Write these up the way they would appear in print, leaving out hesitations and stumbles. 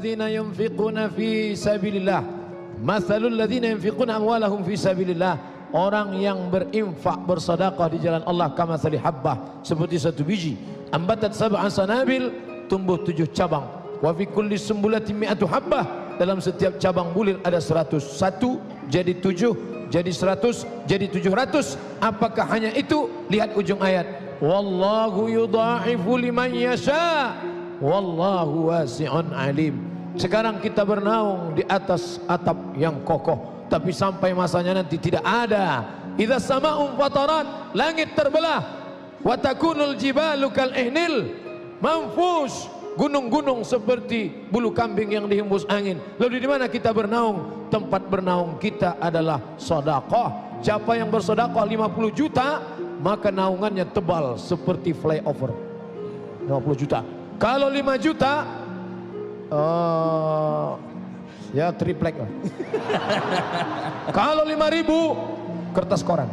ladzina yunfiquna fi sabilillah. Mathalul ladzina yunfiquna amwalahum fi sabilillah. Orang yang berinfak bersedekah di jalan Allah kamathali habbah, seperti satu biji ambatat sab'a sanabil, tumbuh 7 cabang. Wa fi kulli sumbulatin mi'atu habbah, dalam setiap cabang bulir ada 100. 1 jadi 7 jadi 100 jadi 700. Apakah hanya itu? Lihat ujung ayat, wallahu yudha'ifu liman yasha wallahu wasi'un alim. Sekarang kita bernaung di atas atap yang kokoh, tapi sampai masanya nanti tidak ada. Idza sama'un fatarat, langit terbelah. Wa takunul jibalu kal ihnil manfush, gunung-gunung seperti bulu kambing yang dihembus angin. Lalu di mana kita bernaung? Tempat bernaung kita adalah sedekah. Siapa yang bersedekah 50 juta, maka naungannya tebal seperti flyover. 50 juta. Kalau 5 juta, ya triplek lah. Kalau 5.000, kertas koran.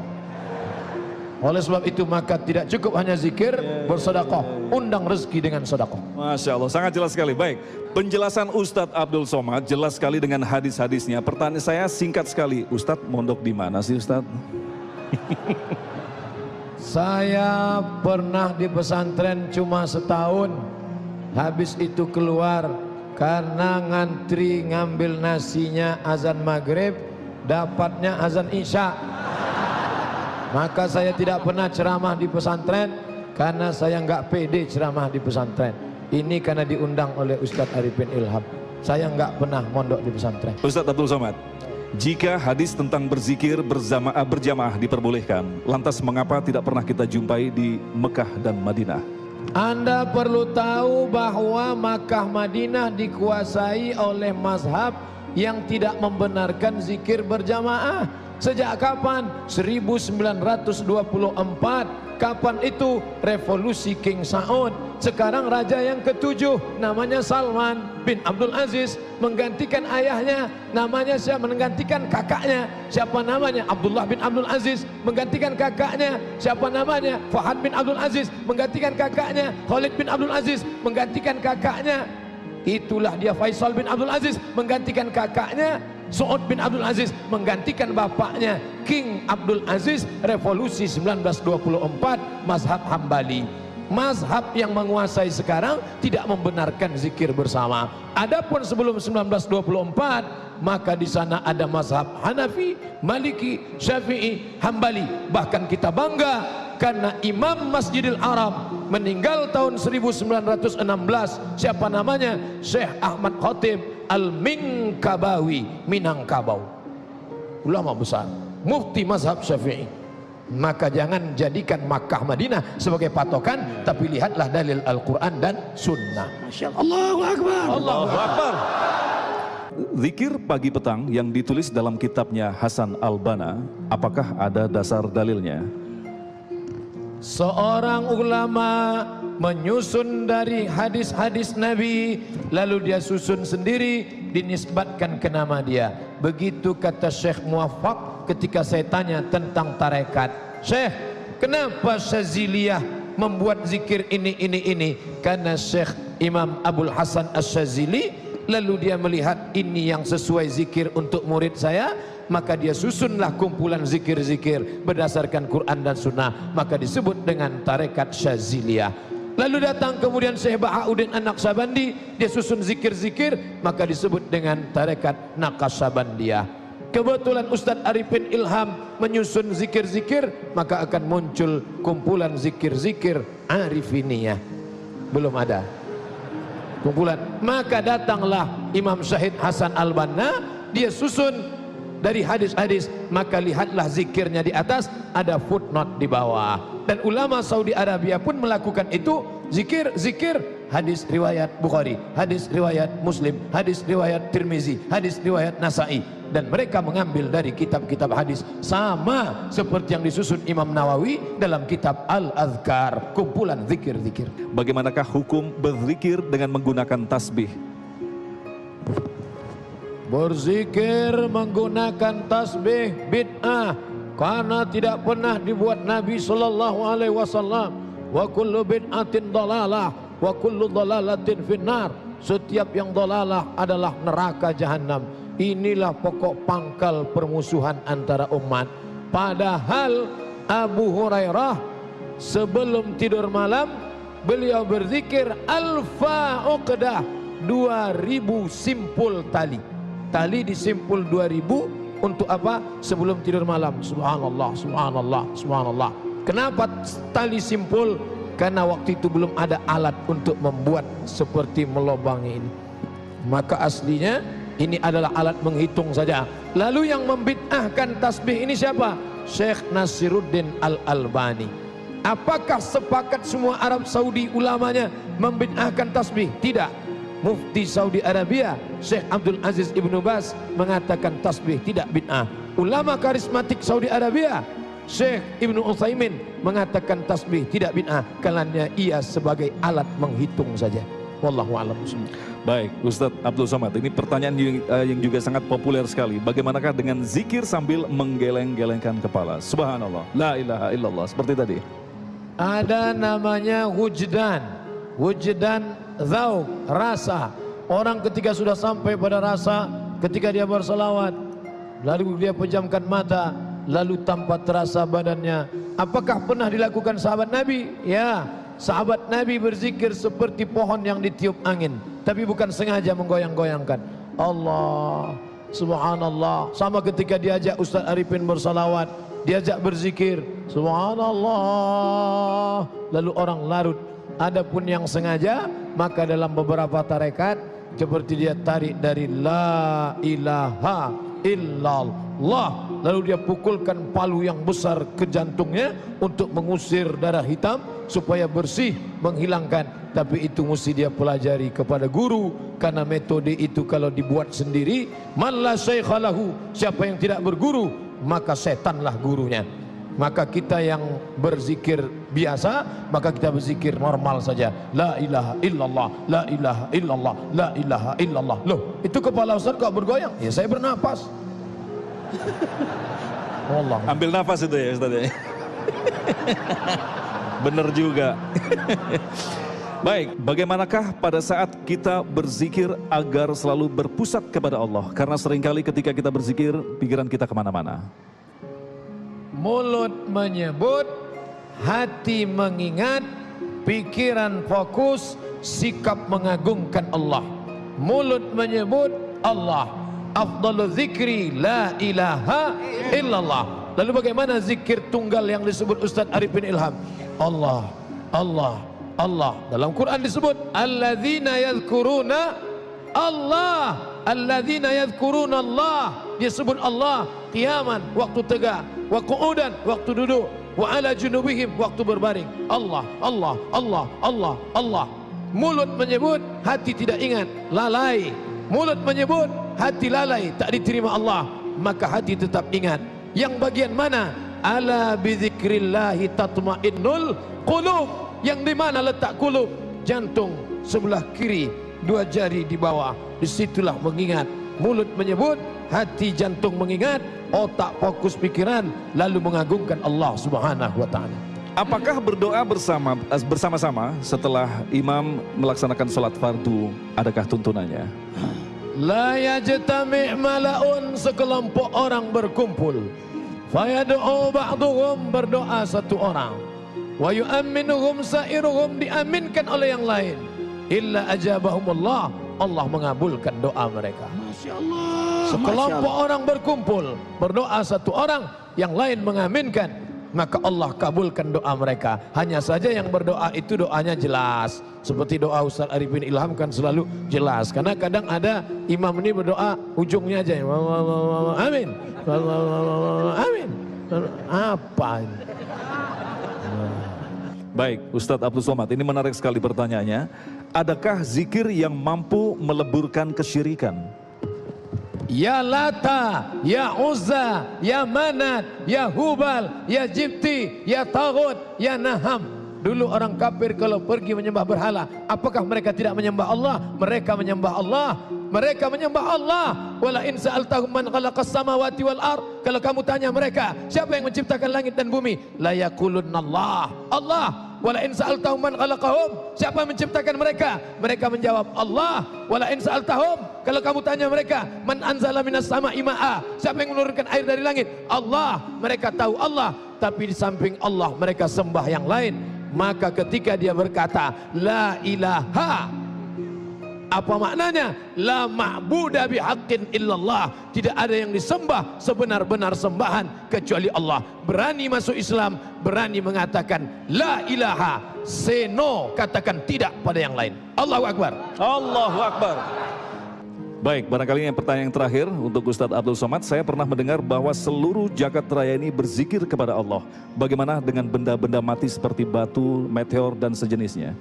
Oleh sebab itu maka tidak cukup hanya zikir, bersedekah, undang rezeki dengan sedekah. Masya Allah, sangat jelas sekali. Baik, penjelasan Ustadz Abdul Somad jelas sekali dengan hadis-hadisnya. Pertanyaan saya singkat sekali, Ustadz mondok di mana sih Ustadz? Saya pernah di pesantren cuma setahun. Habis itu keluar karena ngantri ngambil nasinya azan maghrib, dapatnya azan isya. Maka saya tidak pernah ceramah di pesantren karena saya nggak pede ceramah di pesantren. Ini karena diundang oleh Ustadz Arifin Ilham. Saya nggak pernah mondok di pesantren. Ustadz Abdul Somad, jika hadis tentang berzikir berjamaah diperbolehkan, lantas mengapa tidak pernah kita jumpai di Mekah dan Madinah? Anda perlu tahu bahwa Makkah Madinah dikuasai oleh mazhab yang tidak membenarkan zikir berjamaah. Sejak kapan? 1924. Kapan itu? Revolusi King Saud. Sekarang raja yang ke-7 namanya Salman bin Abdul Aziz, menggantikan ayahnya. Namanya siapa? Menggantikan kakaknya. Siapa namanya? Abdullah bin Abdul Aziz. Menggantikan kakaknya. Siapa namanya? Fahad bin Abdul Aziz. Menggantikan kakaknya. Khalid bin Abdul Aziz. Menggantikan kakaknya. Itulah dia Faisal bin Abdul Aziz. Menggantikan kakaknya. Saud bin Abdul Aziz menggantikan bapaknya King Abdul Aziz. Revolusi 1924, mazhab Hambali. Mazhab yang menguasai sekarang tidak membenarkan zikir bersama. Adapun sebelum 1924, maka di sana ada mazhab Hanafi, Maliki, Syafi'i, Hambali. Bahkan kita bangga karena Imam Masjidil Haram meninggal tahun 1916. Siapa namanya? Syekh Ahmad Khatib Al-Minkabawi, Minangkabau, ulama besar, mufti mazhab Syafi'i. Maka jangan jadikan Makkah Madinah sebagai patokan, tapi lihatlah dalil Al-Quran dan Sunnah. Masya Allah. Allahu Akbar. Allahu Akbar. Zikir pagi petang yang ditulis dalam kitabnya Hasan Al-Banna, apakah ada dasar dalilnya? Seorang ulama menyusun dari hadis-hadis Nabi, lalu dia susun sendiri, dinisbatkan ke nama dia. Begitu kata Syekh Muwaffaq ketika saya tanya tentang tarekat. Syekh, kenapa Syaziliyah membuat zikir ini? Karena Syekh Imam Abul Hasan Asy-Syazili, lalu dia melihat ini yang sesuai zikir untuk murid saya, maka dia susunlah kumpulan zikir-zikir berdasarkan Quran dan Sunnah, maka disebut dengan tarekat Syaziliyah. Lalu datang kemudian Syekh Bahauddin An-Naqsabandi, dia susun zikir-zikir, maka disebut dengan tarekat Naqsabandiyah. Kebetulan Ustadz Arifin Ilham menyusun zikir-zikir, maka akan muncul kumpulan zikir-zikir Arifiniyah. Belum ada kumpulan, maka datanglah Imam Syahid Hasan Al-Banna, dia susun dari hadis-hadis, maka lihatlah zikirnya di atas, ada footnote di bawah. Dan ulama Saudi Arabia pun melakukan itu, zikir hadis riwayat Bukhari, hadis riwayat Muslim, hadis riwayat Tirmizi, hadis riwayat Nasai, dan mereka mengambil dari kitab-kitab hadis sama seperti yang disusun Imam Nawawi dalam kitab Al-Adhkar, kumpulan zikir-zikir. Bagaimanakah hukum berzikir dengan menggunakan tasbih? Berzikir menggunakan tasbih bid'ah, karena tidak pernah dibuat Nabi sallallahu alaihi wasallam. Wa kullu bid'atin dalalah wa kullu dalalatin finnar. setiap yang dolalah adalah neraka jahanam. Inilah pokok pangkal permusuhan antara umat. Padahal Abu Hurairah sebelum tidur malam beliau berzikir alfa uqdah, 2000 simpul tali. Tali disimpul 2000 untuk apa? Sebelum tidur malam. Subhanallah, subhanallah, subhanallah. Kenapa tali simpul? Karena waktu itu belum ada alat untuk membuat seperti melobangi ini. Maka aslinya ini adalah alat menghitung saja. Lalu yang membid'ahkan tasbih ini siapa? Syekh Nasiruddin Al-Albani. Apakah sepakat semua Arab Saudi ulamanya membid'ahkan tasbih? Tidak. Mufti Saudi Arabia Syekh Abdul Aziz Ibnu Baz mengatakan tasbih tidak bid'ah. Ulama karismatik Saudi Arabia Syekh Ibnu Utsaimin mengatakan tasbih tidak bid'ah, karena ia sebagai alat menghitung saja. Wallahu a'lam. Baik, Ustadz Abdul Somad, ini pertanyaan yang juga sangat populer sekali. Bagaimanakah dengan zikir sambil menggeleng-gelengkan kepala? Subhanallah, la ilaha illallah, seperti tadi. Ada namanya wujdan. Wujdan zauk, rasa. Orang ketika sudah sampai pada rasa, ketika dia berselawat, lalu dia pejamkan mata, lalu tanpa terasa badannya. Apakah pernah dilakukan sahabat Nabi? Ya, sahabat Nabi berzikir seperti pohon yang ditiup angin, tapi bukan sengaja menggoyang-goyangkan. Allah, subhanallah. Sama ketika diajak Ustaz Arifin bersalawat, diajak berzikir, subhanallah, lalu orang larut. Adapun yang sengaja, maka dalam beberapa tarekat seperti dia tarik dari la ilaha illallah, lalu dia pukulkan palu yang besar ke jantungnya untuk mengusir darah hitam supaya bersih, menghilangkan. Tapi itu mesti dia pelajari kepada guru, karena metode itu kalau dibuat sendiri, man la syaikha lahu, siapa yang tidak berguru maka setanlah gurunya. Maka kita yang berzikir biasa, maka kita berzikir normal saja. La ilaha illallah, la ilaha illallah, la ilaha illallah. Loh, itu kepala Ustaz kok bergoyang? Ya saya bernapas. Allah. Ambil nafas itu ya Ustaz ya. Benar juga. Baik, bagaimanakah pada saat kita berzikir agar selalu berpusat kepada Allah? Karena seringkali ketika kita berzikir, pikiran kita kemana-mana. Mulut menyebut, hati mengingat, pikiran fokus, sikap mengagungkan Allah. Mulut menyebut Allah, afdalu zikri la ilaha illallah. Lalu bagaimana zikir tunggal yang disebut Ustaz Arifin Ilham? Allah, Allah, Allah. Dalam Quran disebut alladzina yadhkuruna Allah, alladzina yadhkuruna Allah. Dia sebut Allah qiyaman, waktu tegak, wa qu'udan, waktu duduk, wa ala junubihim, waktu berbaring. Allah, Allah, Allah, Allah, Allah. Mulut menyebut, hati tidak ingat, lalai. Mulut menyebut, hati lalai, tak diterima Allah, maka hati tetap ingat. Yang bagian mana? Ala bizikrillahi tatmainnul qulub. Yang di mana letak qulub? Jantung sebelah kiri, 2 jari di bawah. Disitulah mengingat. Mulut menyebut, hati jantung mengingat, otak fokus pikiran, lalu mengagungkan Allah Subhanahu wa ta'ala. Apakah berdoa bersama-sama setelah imam melaksanakan sholat fardu, adakah tuntunannya? La yajtami' mala'un, sekelompok orang berkumpul, fayad'u ba'duhum, berdoa satu orang, wa yu'amminuhum sa'iruhum, diaminkan oleh yang lain, illa ajabahumullah, Allah mengabulkan doa mereka. Masya Allah. Sekelompok orang berkumpul, berdoa satu orang, yang lain mengaminkan, maka Allah kabulkan doa mereka. Hanya saja yang berdoa itu doanya jelas, seperti doa Ustaz Arifin Ilham kan selalu jelas. Karena kadang ada imam ini berdoa ujungnya aja, amin, amin. Apa ini? Baik, Ustadz Abdul Somad, ini menarik sekali pertanyaannya. Adakah zikir yang mampu meleburkan kesyirikan? Ya Lata, Ya Uzza, Ya Manat, Ya Hubal, Ya Jibti, Ya Taghut, Ya Naham. Dulu orang kafir kalau pergi menyembah berhala, apakah mereka tidak menyembah Allah? Mereka menyembah Allah. Mereka menyembah Allah. Wala in sa'altahum man khalaqas samawati wal ard. Kalau kamu tanya mereka, siapa yang menciptakan langit dan bumi? La yaqulunna Allah. Allah. Wala in sa'altahum man khalaqahum, siapa yang menciptakan mereka? Mereka menjawab Allah. Wala in sa'altahum, kalau kamu tanya mereka, man anzala minas sama'i ma'a, siapa yang menurunkan air dari langit? Allah. Mereka tahu Allah, tapi di samping Allah mereka sembah yang lain. Maka ketika dia berkata la ilaha, apa maknanya? La ma'buda bihaqqin illallah, tidak ada yang disembah sebenar-benar sembahan kecuali Allah. Berani masuk Islam, berani mengatakan la ilaha, say no, katakan tidak pada yang lain. Allahu Akbar. Allahu Akbar. Baik, barangkali yang pertanyaan terakhir untuk Ustadz Abdul Somad. Saya pernah mendengar bahwa seluruh jagat raya ini berzikir kepada Allah. Bagaimana dengan benda-benda mati seperti batu, meteor dan sejenisnya?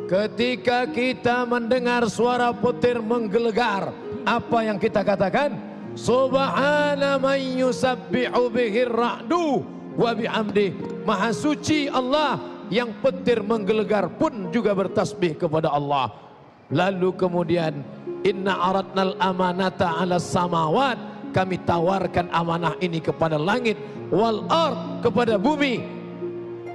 Ketika kita mendengar suara petir menggelegar, apa yang kita katakan? Subhana man yusabbihu bihir ra'du wa bihamdi. Maha suci Allah yang petir menggelegar pun juga bertasbih kepada Allah. Lalu kemudian inna aradnal amanata 'alas samawat, kami tawarkan amanah ini kepada langit, wal ard, kepada bumi,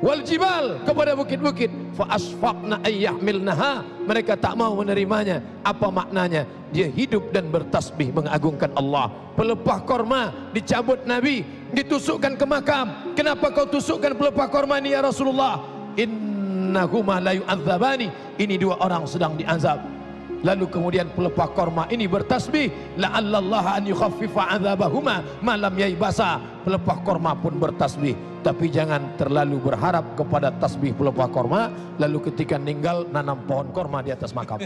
wal jibal, kepada bukit-bukit, fa asfaqna ayyahmilnaha, mereka tak mau menerimanya. Apa maknanya? Dia hidup dan bertasbih mengagungkan Allah. Pelepah korma dicabut Nabi, ditusukkan ke makam. Kenapa kau tusukkan pelepah korma ini ya Rasulullah? Innahuma la yu'adzabani, ini dua orang sedang diazab. Lalu kemudian pelepah korma ini bertasbih, la'allallaha an yukhaffifa 'adzabahuma ma lam yaibasa. Pelepah korma pun bertasbih, tapi jangan terlalu berharap kepada tasbih pelepah korma lalu ketika meninggal nanam pohon korma di atas makam.